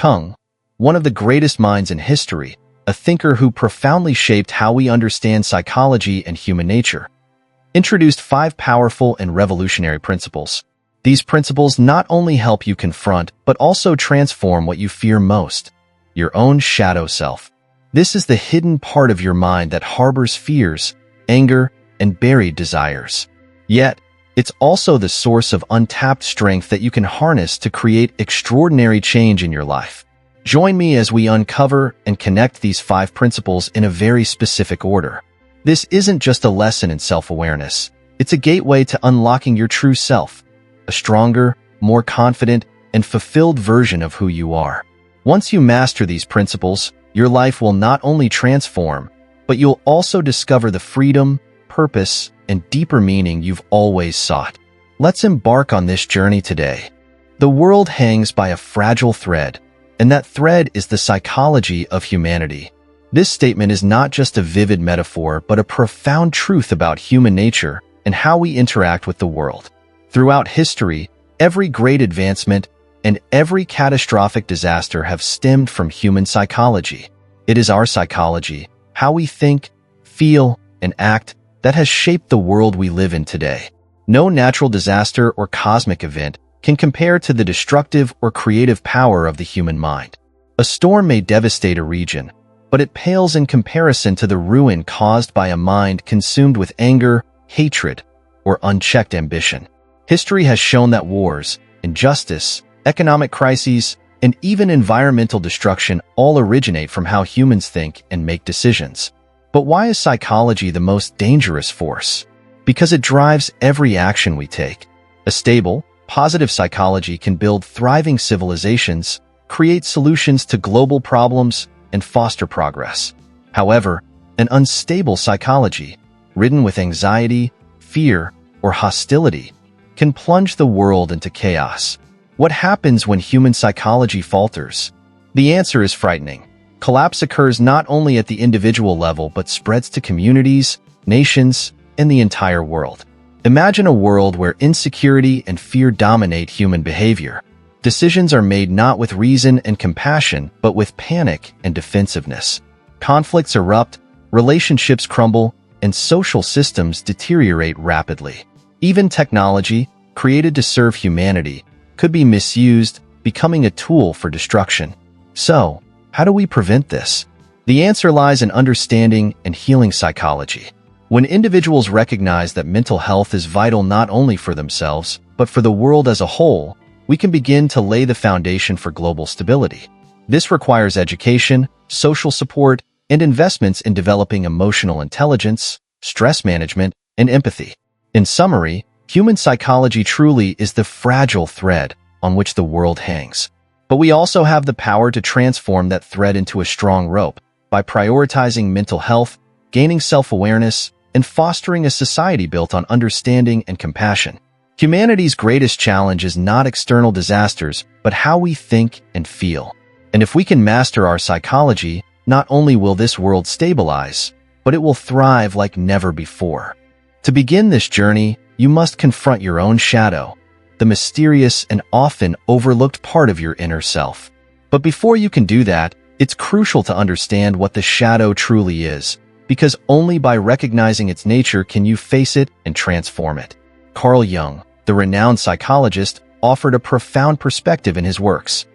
Jung, one of the greatest minds in history, a thinker who profoundly shaped how we understand psychology and human nature, introduced 5 powerful and revolutionary principles. These principles not only help you confront, but also transform what you fear most, your own shadow self. This is the hidden part of your mind that harbors fears, anger, and buried desires. Yet, it's also the source of untapped strength that you can harness to create extraordinary change in your life. Join me as we uncover and connect these 5 principles in a very specific order. This isn't just a lesson in self-awareness. It's a gateway to unlocking your true self, a stronger, more confident, and fulfilled version of who you are. Once you master these principles, your life will not only transform, but you'll also discover the freedom, purpose, and deeper meaning you've always sought. Let's embark on this journey today. The world hangs by a fragile thread, and that thread is the psychology of humanity. This statement is not just a vivid metaphor, but a profound truth about human nature and how we interact with the world. Throughout history, every great advancement and every catastrophic disaster have stemmed from human psychology. It is our psychology, how we think, feel, and act, that has shaped the world we live in today. No natural disaster or cosmic event can compare to the destructive or creative power of the human mind. A storm may devastate a region, but it pales in comparison to the ruin caused by a mind consumed with anger, hatred, or unchecked ambition. History has shown that wars, injustice, economic crises, and even environmental destruction all originate from how humans think and make decisions. But why is psychology the most dangerous force? Because it drives every action we take. A stable, positive psychology can build thriving civilizations, create solutions to global problems, and foster progress. However, an unstable psychology, ridden with anxiety, fear, or hostility, can plunge the world into chaos. What happens when human psychology falters? The answer is frightening. Collapse occurs not only at the individual level but spreads to communities, nations, and the entire world. Imagine a world where insecurity and fear dominate human behavior. Decisions are made not with reason and compassion, but with panic and defensiveness. Conflicts erupt, relationships crumble, and social systems deteriorate rapidly. Even technology, created to serve humanity, could be misused, becoming a tool for destruction. So, how do we prevent this? The answer lies in understanding and healing psychology. When individuals recognize that mental health is vital not only for themselves, but for the world as a whole, we can begin to lay the foundation for global stability. This requires education, social support, and investments in developing emotional intelligence, stress management, and empathy. In summary, human psychology truly is the fragile thread on which the world hangs. But we also have the power to transform that thread into a strong rope by prioritizing mental health, gaining self-awareness, and fostering a society built on understanding and compassion. Humanity's greatest challenge is not external disasters, but how we think and feel. And if we can master our psychology, not only will this world stabilize, but it will thrive like never before. To begin this journey, you must confront your own shadow, the mysterious and often overlooked part of your inner self. But before you can do that, it's crucial to understand what the shadow truly is, because only by recognizing its nature can you face it and transform it. Carl Jung, the renowned psychologist, offered a profound perspective in his works.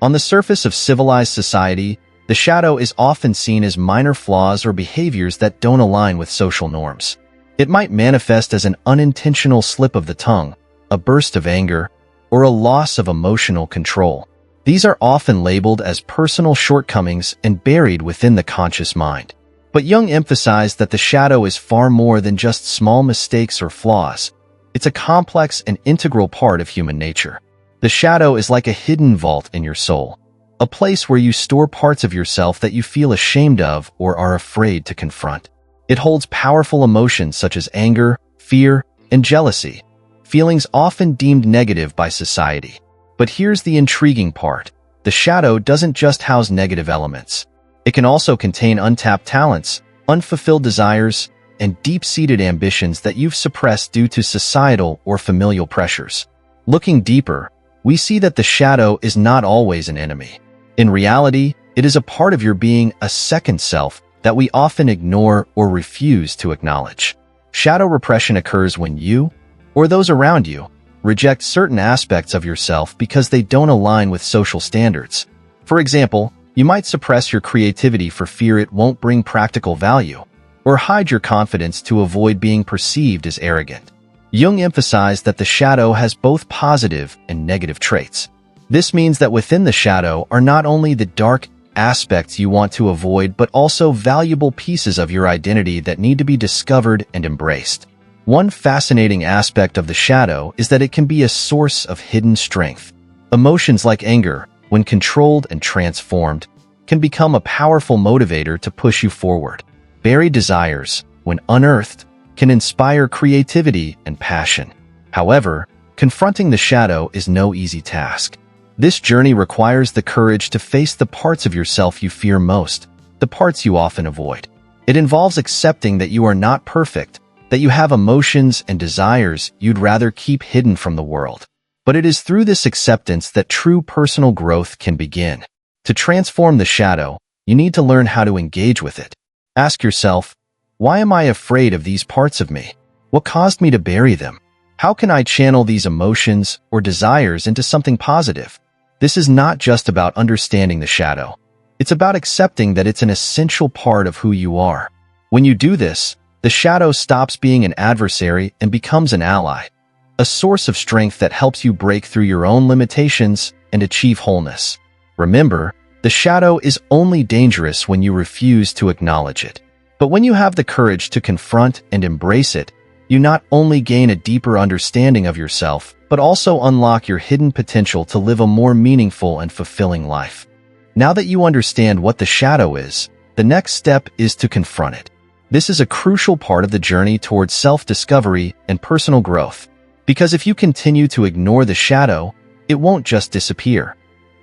On the surface of civilized society, the shadow is often seen as minor flaws or behaviors that don't align with social norms. It might manifest as an unintentional slip of the tongue, a burst of anger, or a loss of emotional control. These are often labeled as personal shortcomings and buried within the conscious mind. But Jung emphasized that the shadow is far more than just small mistakes or flaws. It's a complex and integral part of human nature. The shadow is like a hidden vault in your soul, a place where you store parts of yourself that you feel ashamed of or are afraid to confront. It holds powerful emotions such as anger, fear, and jealousy, feelings often deemed negative by society. But here's the intriguing part. The shadow doesn't just house negative elements. It can also contain untapped talents, unfulfilled desires, and deep-seated ambitions that you've suppressed due to societal or familial pressures. Looking deeper, we see that the shadow is not always an enemy. In reality, it is a part of your being, a second self, that we often ignore or refuse to acknowledge. Shadow repression occurs when you, or those around you, reject certain aspects of yourself because they don't align with social standards. For example, you might suppress your creativity for fear it won't bring practical value, or hide your confidence to avoid being perceived as arrogant. Jung emphasized that the shadow has both positive and negative traits. This means that within the shadow are not only the dark aspects you want to avoid, but also valuable pieces of your identity that need to be discovered and embraced. One fascinating aspect of the shadow is that it can be a source of hidden strength. Emotions like anger, when controlled and transformed, can become a powerful motivator to push you forward. Buried desires, when unearthed, can inspire creativity and passion. However, confronting the shadow is no easy task. This journey requires the courage to face the parts of yourself you fear most, the parts you often avoid. It involves accepting that you are not perfect, that you have emotions and desires you'd rather keep hidden from the world. But it is through this acceptance that true personal growth can begin. To transform the shadow, you need to learn how to engage with it. Ask yourself, why am I afraid of these parts of me? What caused me to bury them? How can I channel these emotions or desires into something positive? This is not just about understanding the shadow. It's about accepting that it's an essential part of who you are. When you do this, the shadow stops being an adversary and becomes an ally, a source of strength that helps you break through your own limitations and achieve wholeness. Remember, the shadow is only dangerous when you refuse to acknowledge it. But when you have the courage to confront and embrace it, you not only gain a deeper understanding of yourself, but also unlock your hidden potential to live a more meaningful and fulfilling life. Now that you understand what the shadow is, the next step is to confront it. This is a crucial part of the journey towards self-discovery and personal growth. Because if you continue to ignore the shadow, it won't just disappear.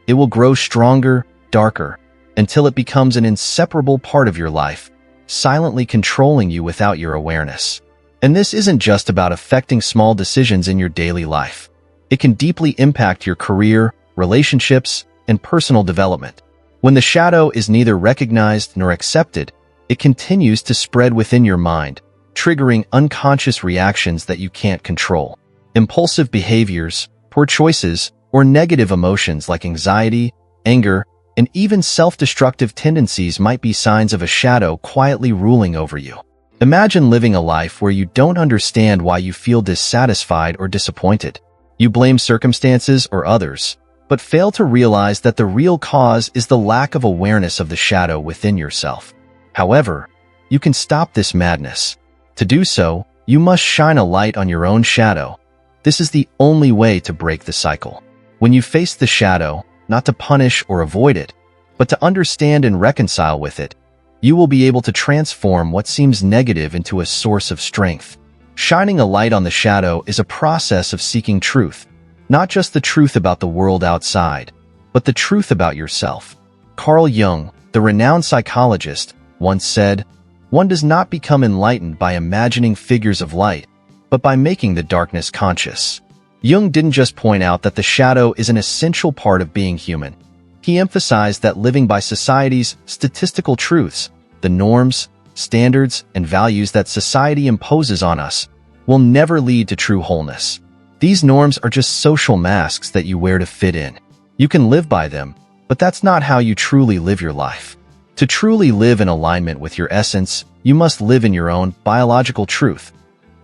It will grow stronger, darker, until it becomes an inseparable part of your life, silently controlling you without your awareness. And this isn't just about affecting small decisions in your daily life. It can deeply impact your career, relationships, and personal development. When the shadow is neither recognized nor accepted, it continues to spread within your mind, triggering unconscious reactions that you can't control. Impulsive behaviors, poor choices, or negative emotions like anxiety, anger, and even self-destructive tendencies might be signs of a shadow quietly ruling over you. Imagine living a life where you don't understand why you feel dissatisfied or disappointed. You blame circumstances or others, but fail to realize that the real cause is the lack of awareness of the shadow within yourself. However, you can stop this madness. To do so, you must shine a light on your own shadow. This is the only way to break the cycle. When you face the shadow, not to punish or avoid it, but to understand and reconcile with it, you will be able to transform what seems negative into a source of strength. Shining a light on the shadow is a process of seeking truth, not just the truth about the world outside, but the truth about yourself. Carl Jung, the renowned psychologist, once said, "One does not become enlightened by imagining figures of light, but by making the darkness conscious." Jung didn't just point out that the shadow is an essential part of being human. He emphasized that living by society's statistical truths, the norms, standards, and values that society imposes on us, will never lead to true wholeness. These norms are just social masks that you wear to fit in. You can live by them, but that's not how you truly live your life. To truly live in alignment with your essence, you must live in your own biological truth,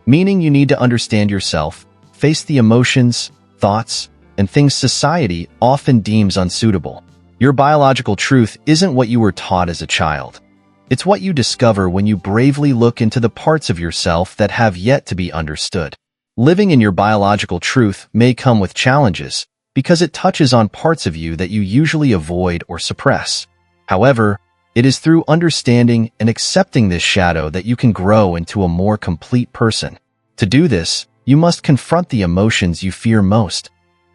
meaning you need to understand yourself, face the emotions, thoughts, and things society often deems unsuitable. Your biological truth isn't what you were taught as a child. It's what you discover when you bravely look into the parts of yourself that have yet to be understood. Living in your biological truth may come with challenges because it touches on parts of you that you usually avoid or suppress. However, it is through understanding and accepting this shadow that you can grow into a more complete person. To do this, you must confront the emotions you fear most: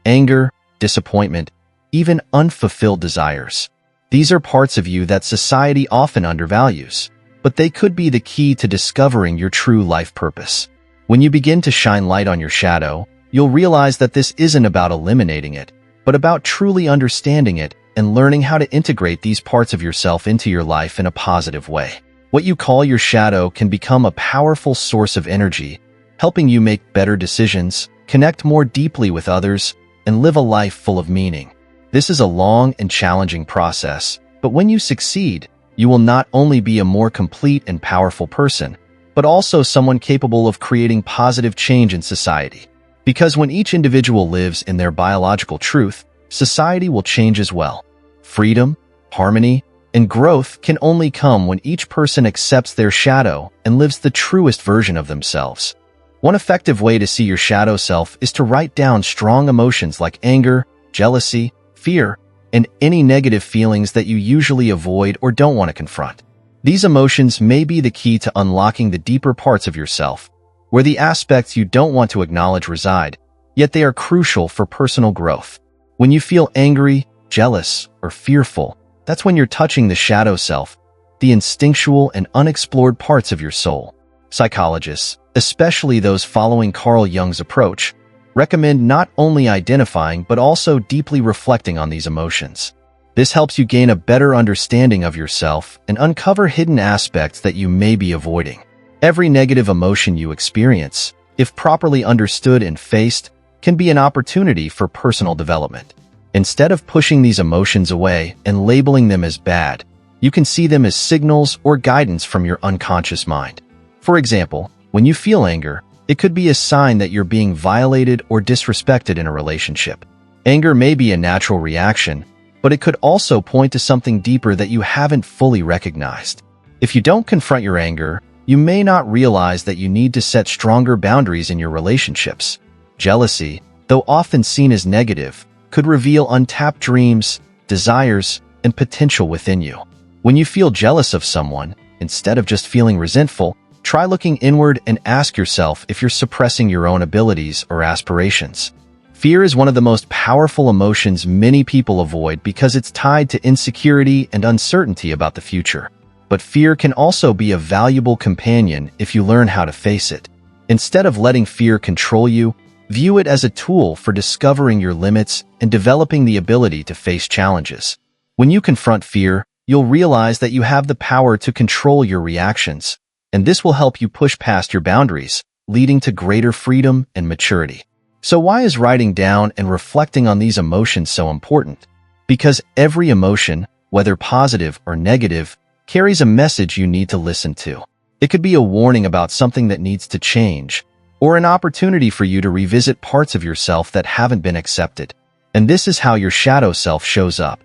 anger, disappointment, even unfulfilled desires. These are parts of you that society often undervalues, but they could be the key to discovering your true life purpose. When you begin to shine light on your shadow, you'll realize that this isn't about eliminating it, but about truly understanding it and learning how to integrate these parts of yourself into your life in a positive way. What you call your shadow can become a powerful source of energy, helping you make better decisions, connect more deeply with others, and live a life full of meaning. This is a long and challenging process, but when you succeed, you will not only be a more complete and powerful person, but also someone capable of creating positive change in society. Because when each individual lives in their biological truth, society will change as well. Freedom, harmony, and growth can only come when each person accepts their shadow and lives the truest version of themselves. One effective way to see your shadow self is to write down strong emotions like anger, jealousy, fear, and any negative feelings that you usually avoid or don't want to confront. These emotions may be the key to unlocking the deeper parts of yourself, where the aspects you don't want to acknowledge reside, yet they are crucial for personal growth. When you feel angry, jealous, or fearful, that's when you're touching the shadow self, the instinctual and unexplored parts of your soul. Psychologists, especially those following Carl Jung's approach, recommend not only identifying but also deeply reflecting on these emotions. This helps you gain a better understanding of yourself and uncover hidden aspects that you may be avoiding. Every negative emotion you experience, if properly understood and faced, can be an opportunity for personal development. Instead of pushing these emotions away and labeling them as bad, you can see them as signals or guidance from your unconscious mind. For example, when you feel anger, it could be a sign that you're being violated or disrespected in a relationship. Anger may be a natural reaction, but it could also point to something deeper that you haven't fully recognized. If you don't confront your anger, you may not realize that you need to set stronger boundaries in your relationships. Jealousy, though often seen as negative, could reveal untapped dreams, desires, and potential within you. When you feel jealous of someone, instead of just feeling resentful, try looking inward and ask yourself if you're suppressing your own abilities or aspirations. Fear is one of the most powerful emotions many people avoid because it's tied to insecurity and uncertainty about the future. But fear can also be a valuable companion if you learn how to face it. Instead of letting fear control you, view it as a tool for discovering your limits and developing the ability to face challenges. When you confront fear, you'll realize that you have the power to control your reactions, and this will help you push past your boundaries, leading to greater freedom and maturity. So why is writing down and reflecting on these emotions so important? Because every emotion, whether positive or negative, carries a message you need to listen to. It could be a warning about something that needs to change, or an opportunity for you to revisit parts of yourself that haven't been accepted. And this is how your shadow self shows up.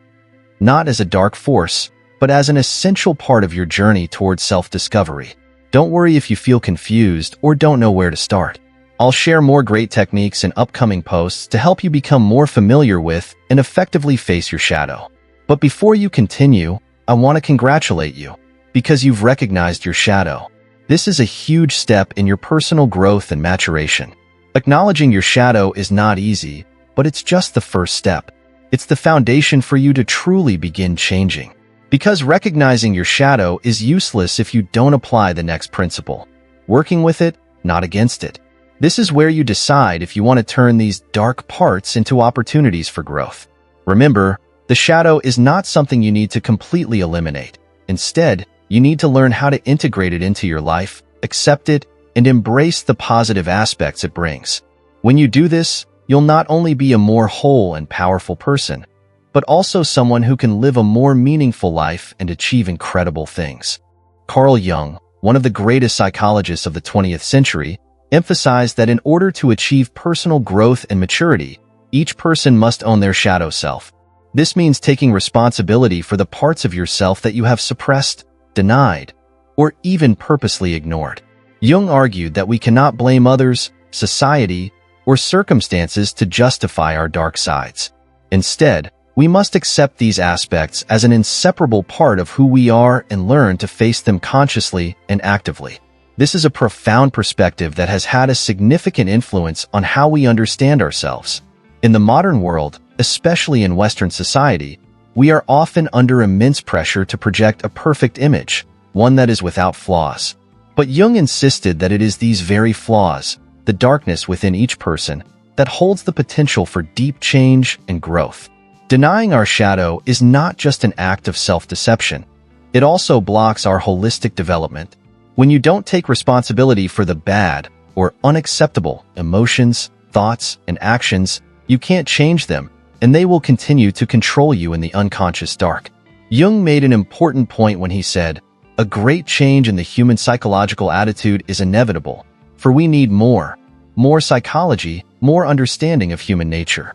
Not as a dark force, but as an essential part of your journey towards self-discovery. Don't worry if you feel confused or don't know where to start. I'll share more great techniques in upcoming posts to help you become more familiar with and effectively face your shadow. But before you continue, I want to congratulate you, because you've recognized your shadow. This is a huge step in your personal growth and maturation. Acknowledging your shadow is not easy, but it's just the first step. It's the foundation for you to truly begin changing. Because recognizing your shadow is useless if you don't apply the next principle. Working with it, not against it. This is where you decide if you want to turn these dark parts into opportunities for growth. Remember, the shadow is not something you need to completely eliminate. Instead, you need to learn how to integrate it into your life, accept it, and embrace the positive aspects it brings. When you do this, you'll not only be a more whole and powerful person, but also someone who can live a more meaningful life and achieve incredible things. Carl Jung, one of the greatest psychologists of the 20th century, emphasized that in order to achieve personal growth and maturity, each person must own their shadow self. This means taking responsibility for the parts of yourself that you have suppressed, denied, or even purposely ignored. Jung argued that we cannot blame others, society, or circumstances to justify our dark sides. Instead, we must accept these aspects as an inseparable part of who we are and learn to face them consciously and actively. This is a profound perspective that has had a significant influence on how we understand ourselves. In the modern world, especially in Western society, we are often under immense pressure to project a perfect image, one that is without flaws. But Jung insisted that it is these very flaws, the darkness within each person, that holds the potential for deep change and growth. Denying our shadow is not just an act of self-deception. It also blocks our holistic development. When you don't take responsibility for the bad or unacceptable emotions, thoughts, and actions, you can't change them, and they will continue to control you in the unconscious dark. Jung made an important point when he said, "A great change in the human psychological attitude is inevitable, for we need more psychology, more understanding of human nature."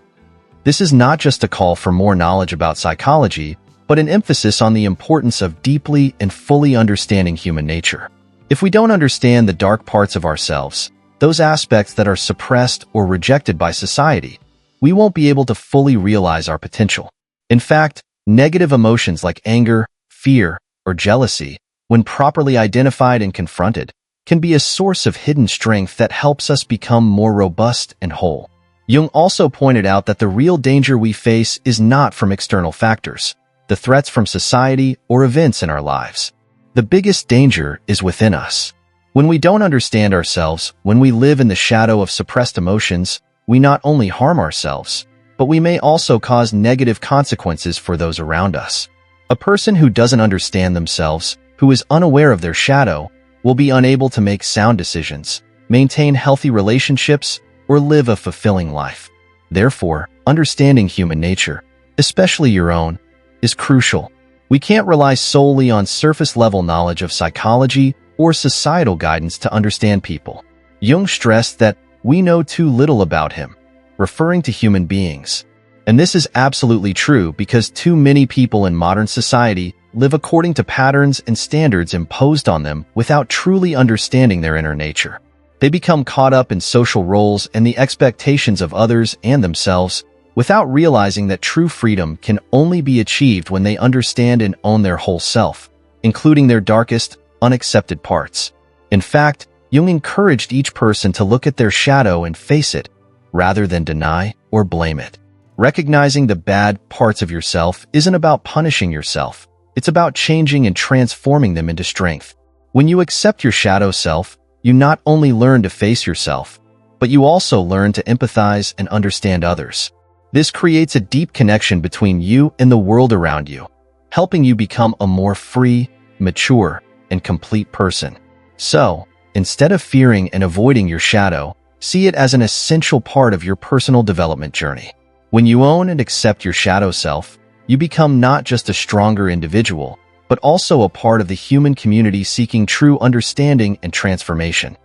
This is not just a call for more knowledge about psychology, but an emphasis on the importance of deeply and fully understanding human nature. If we don't understand the dark parts of ourselves, those aspects that are suppressed or rejected by society, we won't be able to fully realize our potential. In fact, negative emotions like anger, fear, or jealousy, when properly identified and confronted, can be a source of hidden strength that helps us become more robust and whole. Jung also pointed out that the real danger we face is not from external factors, the threats from society or events in our lives. The biggest danger is within us. When we don't understand ourselves, when we live in the shadow of suppressed emotions, we not only harm ourselves, but we may also cause negative consequences for those around us. A person who doesn't understand themselves, who is unaware of their shadow, will be unable to make sound decisions, maintain healthy relationships, or live a fulfilling life. Therefore, understanding human nature, especially your own, is crucial. We can't rely solely on surface-level knowledge of psychology or societal guidance to understand people. Jung stressed that we know too little about him, referring to human beings. And this is absolutely true because too many people in modern society live according to patterns and standards imposed on them without truly understanding their inner nature. They become caught up in social roles and the expectations of others and themselves, without realizing that true freedom can only be achieved when they understand and own their whole self, including their darkest, unaccepted parts. In fact, Jung encouraged each person to look at their shadow and face it, rather than deny or blame it. Recognizing the bad parts of yourself isn't about punishing yourself. It's about changing and transforming them into strength. When you accept your shadow self, you not only learn to face yourself, but you also learn to empathize and understand others. This creates a deep connection between you and the world around you, helping you become a more free, mature, and complete person. So, instead of fearing and avoiding your shadow, see it as an essential part of your personal development journey. When you own and accept your shadow self, you become not just a stronger individual, but also a part of the human community seeking true understanding and transformation.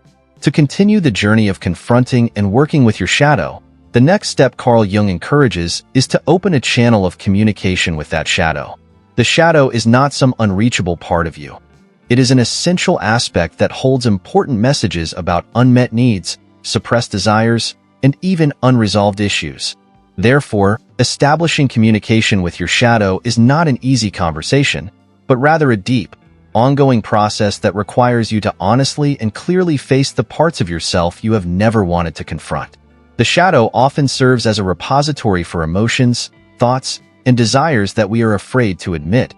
To continue the journey of confronting and working with your shadow, the next step Carl Jung encourages is to open a channel of communication with that shadow. The shadow is not some unreachable part of you. It is an essential aspect that holds important messages about unmet needs, suppressed desires, and even unresolved issues. Therefore, establishing communication with your shadow is not an easy conversation, but rather a deep, ongoing process that requires you to honestly and clearly face the parts of yourself you have never wanted to confront. The shadow often serves as a repository for emotions, thoughts, and desires that we are afraid to admit,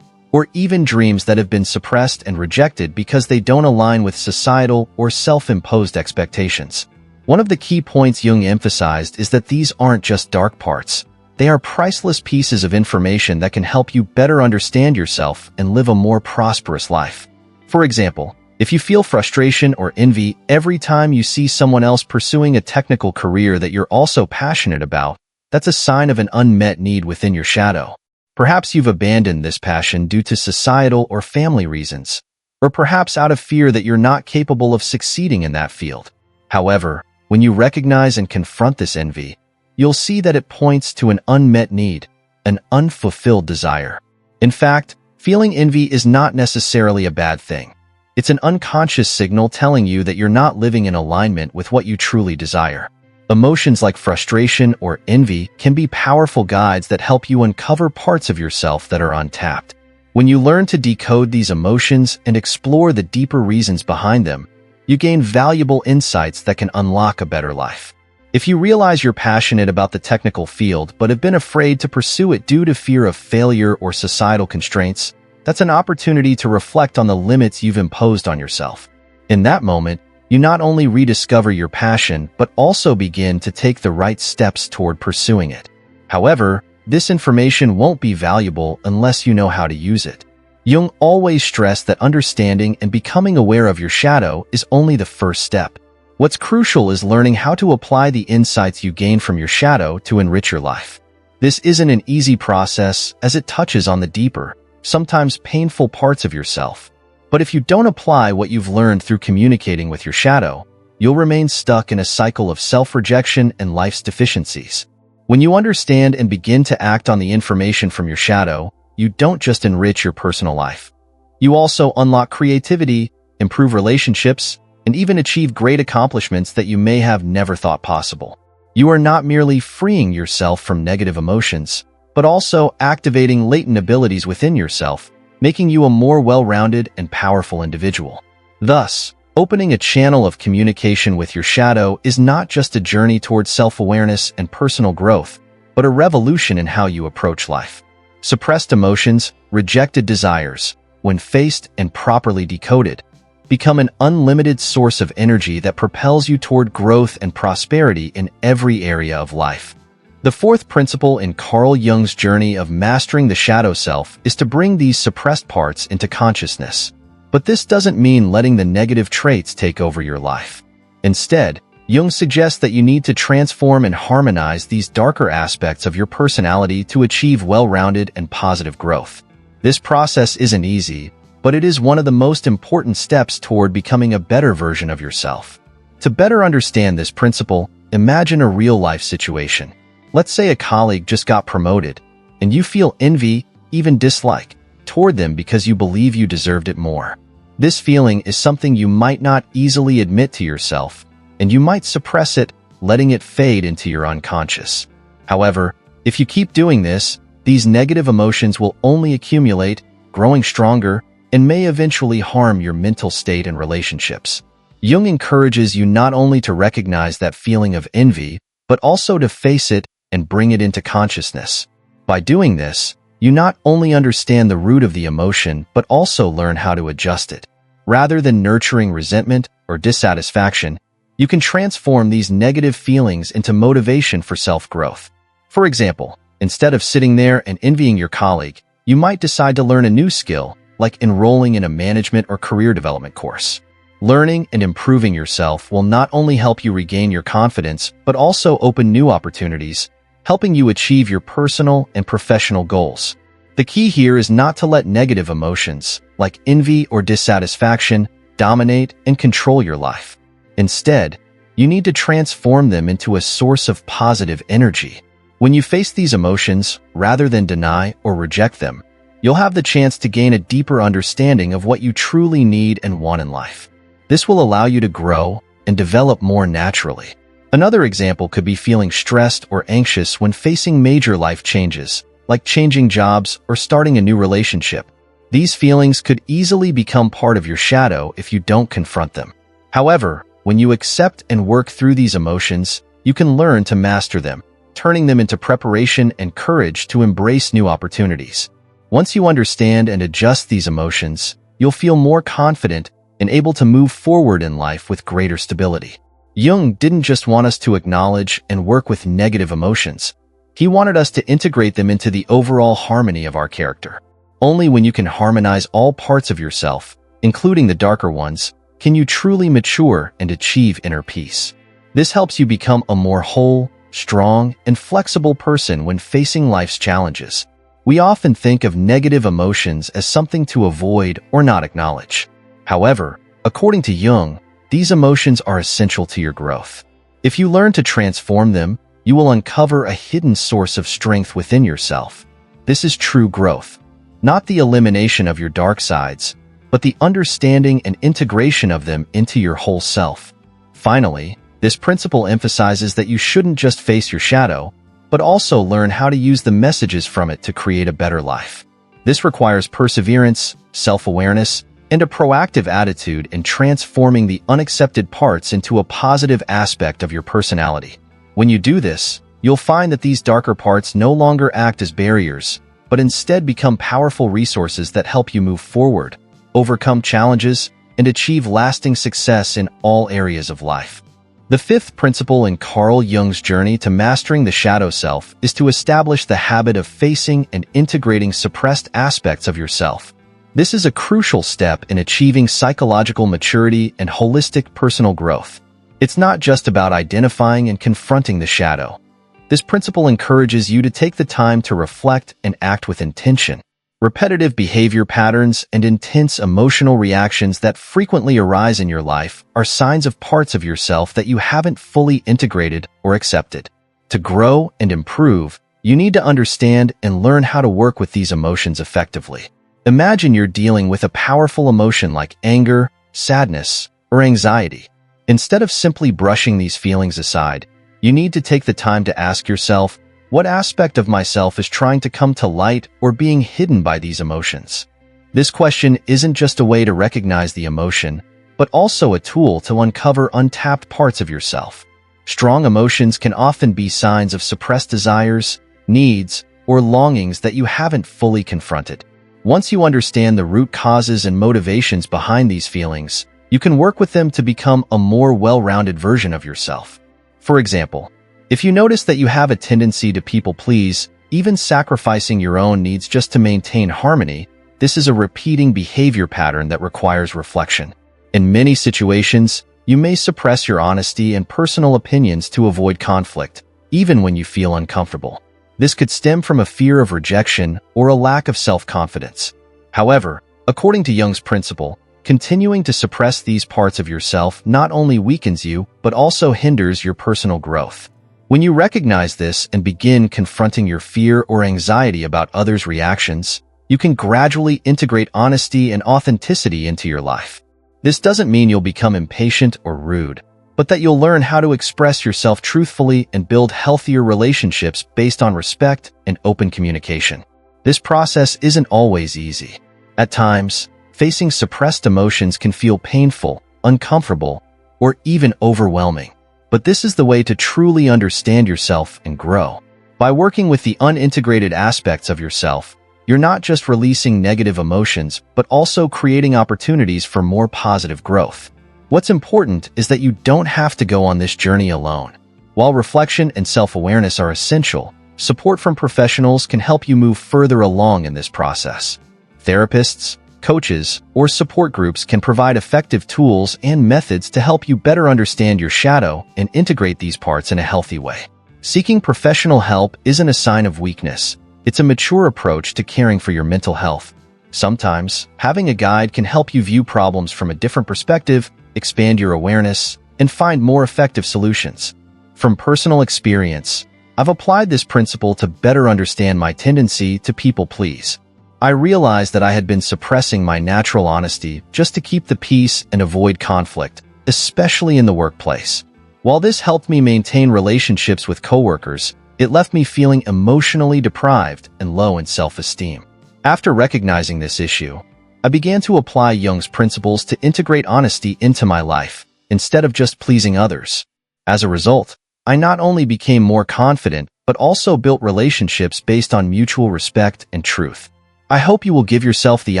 or even dreams that have been suppressed and rejected because they don't align with societal or self-imposed expectations. One of the key points Jung emphasized is that these aren't just dark parts. They are priceless pieces of information that can help you better understand yourself and live a more prosperous life. For example, if you feel frustration or envy every time you see someone else pursuing a technical career that you're also passionate about, that's a sign of an unmet need within your shadow. Perhaps you've abandoned this passion due to societal or family reasons, or perhaps out of fear that you're not capable of succeeding in that field. However, when you recognize and confront this envy, you'll see that it points to an unmet need, an unfulfilled desire. In fact, feeling envy is not necessarily a bad thing. It's an unconscious signal telling you that you're not living in alignment with what you truly desire. Emotions like frustration or envy can be powerful guides that help you uncover parts of yourself that are untapped. When you learn to decode these emotions and explore the deeper reasons behind them, you gain valuable insights that can unlock a better life. If you realize you're passionate about the technical field but have been afraid to pursue it due to fear of failure or societal constraints, that's an opportunity to reflect on the limits you've imposed on yourself. In that moment, you not only rediscover your passion but also begin to take the right steps toward pursuing it. However, this information won't be valuable unless you know how to use it. Jung always stressed that understanding and becoming aware of your shadow is only the first step. What's crucial is learning how to apply the insights you gain from your shadow to enrich your life. This isn't an easy process as it touches on the deeper, sometimes painful parts of yourself. But if you don't apply what you've learned through communicating with your shadow, you'll remain stuck in a cycle of self-rejection and life's deficiencies. When you understand and begin to act on the information from your shadow, you don't just enrich your personal life. You also unlock creativity, improve relationships, and even achieve great accomplishments that you may have never thought possible. You are not merely freeing yourself from negative emotions, but also activating latent abilities within yourself, making you a more well-rounded and powerful individual. Thus, opening a channel of communication with your shadow is not just a journey towards self-awareness and personal growth, but a revolution in how you approach life. Suppressed emotions, rejected desires, when faced and properly decoded, become an unlimited source of energy that propels you toward growth and prosperity in every area of life. The fourth principle in Carl Jung's journey of mastering the shadow self is to bring these suppressed parts into consciousness. But this doesn't mean letting the negative traits take over your life. Instead, Jung suggests that you need to transform and harmonize these darker aspects of your personality to achieve well-rounded and positive growth. This process isn't easy, but it is one of the most important steps toward becoming a better version of yourself. To better understand this principle, imagine a real-life situation. Let's say a colleague just got promoted, and you feel envy, even dislike, toward them because you believe you deserved it more. This feeling is something you might not easily admit to yourself, and you might suppress it, letting it fade into your unconscious. However, if you keep doing this, these negative emotions will only accumulate, growing stronger, and may eventually harm your mental state and relationships. Jung encourages you not only to recognize that feeling of envy, but also to face it and bring it into consciousness. By doing this, you not only understand the root of the emotion, but also learn how to adjust it. Rather than nurturing resentment or dissatisfaction, you can transform these negative feelings into motivation for self-growth. For example, instead of sitting there and envying your colleague, you might decide to learn a new skill, like enrolling in a management or career development course. Learning and improving yourself will not only help you regain your confidence, but also open new opportunities, helping you achieve your personal and professional goals. The key here is not to let negative emotions, like envy or dissatisfaction, dominate and control your life. Instead, you need to transform them into a source of positive energy. When you face these emotions, rather than deny or reject them, you'll have the chance to gain a deeper understanding of what you truly need and want in life. This will allow you to grow and develop more naturally. Another example could be feeling stressed or anxious when facing major life changes, like changing jobs or starting a new relationship. These feelings could easily become part of your shadow if you don't confront them. However, when you accept and work through these emotions, you can learn to master them, turning them into preparation and courage to embrace new opportunities. Once you understand and adjust these emotions, you'll feel more confident and able to move forward in life with greater stability. Jung didn't just want us to acknowledge and work with negative emotions. He wanted us to integrate them into the overall harmony of our character. Only when you can harmonize all parts of yourself, including the darker ones, can you truly mature and achieve inner peace. This helps you become a more whole, strong, and flexible person when facing life's challenges. We often think of negative emotions as something to avoid or not acknowledge. However, according to Jung, these emotions are essential to your growth. If you learn to transform them, you will uncover a hidden source of strength within yourself. This is true growth, not the elimination of your dark sides, but the understanding and integration of them into your whole self. Finally, this principle emphasizes that you shouldn't just face your shadow, but also learn how to use the messages from it to create a better life. This requires perseverance, self-awareness, and a proactive attitude in transforming the unaccepted parts into a positive aspect of your personality. When you do this, you'll find that these darker parts no longer act as barriers, but instead become powerful resources that help you move forward, overcome challenges, and achieve lasting success in all areas of life. The fifth principle in Carl Jung's journey to mastering the shadow self is to establish the habit of facing and integrating suppressed aspects of yourself. This is a crucial step in achieving psychological maturity and holistic personal growth. It's not just about identifying and confronting the shadow. This principle encourages you to take the time to reflect and act with intention. Repetitive behavior patterns and intense emotional reactions that frequently arise in your life are signs of parts of yourself that you haven't fully integrated or accepted. To grow and improve, you need to understand and learn how to work with these emotions effectively. Imagine you're dealing with a powerful emotion like anger, sadness, or anxiety. Instead of simply brushing these feelings aside, you need to take the time to ask yourself, what aspect of myself is trying to come to light or being hidden by these emotions? This question isn't just a way to recognize the emotion, but also a tool to uncover untapped parts of yourself. Strong emotions can often be signs of suppressed desires, needs, or longings that you haven't fully confronted. Once you understand the root causes and motivations behind these feelings, you can work with them to become a more well-rounded version of yourself. For example, if you notice that you have a tendency to people-please, even sacrificing your own needs just to maintain harmony, this is a repeating behavior pattern that requires reflection. In many situations, you may suppress your honesty and personal opinions to avoid conflict, even when you feel uncomfortable. This could stem from a fear of rejection or a lack of self-confidence. However, according to Jung's principle, continuing to suppress these parts of yourself not only weakens you, but also hinders your personal growth. When you recognize this and begin confronting your fear or anxiety about others' reactions, you can gradually integrate honesty and authenticity into your life. This doesn't mean you'll become impatient or rude, but that you'll learn how to express yourself truthfully and build healthier relationships based on respect and open communication. This process isn't always easy. At times, facing suppressed emotions can feel painful, uncomfortable, or even overwhelming. But this is the way to truly understand yourself and grow. By working with the unintegrated aspects of yourself, you're not just releasing negative emotions, but also creating opportunities for more positive growth. What's important is that you don't have to go on this journey alone. While reflection and self-awareness are essential, support from professionals can help you move further along in this process. Therapists, coaches, or support groups can provide effective tools and methods to help you better understand your shadow and integrate these parts in a healthy way. Seeking professional help isn't a sign of weakness. It's a mature approach to caring for your mental health. Sometimes, having a guide can help you view problems from a different perspective, expand your awareness, and find more effective solutions. From personal experience, I've applied this principle to better understand my tendency to people-please. I realized that I had been suppressing my natural honesty just to keep the peace and avoid conflict, especially in the workplace. While this helped me maintain relationships with coworkers, it left me feeling emotionally deprived and low in self-esteem. After recognizing this issue, I began to apply Jung's principles to integrate honesty into my life, instead of just pleasing others. As a result, I not only became more confident, but also built relationships based on mutual respect and truth. I hope you will give yourself the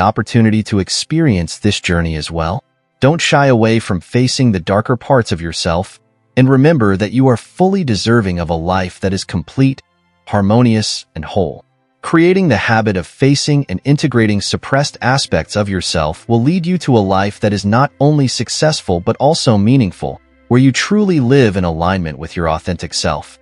opportunity to experience this journey as well. Don't shy away from facing the darker parts of yourself, and remember that you are fully deserving of a life that is complete, harmonious, and whole. Creating the habit of facing and integrating suppressed aspects of yourself will lead you to a life that is not only successful but also meaningful, where you truly live in alignment with your authentic self.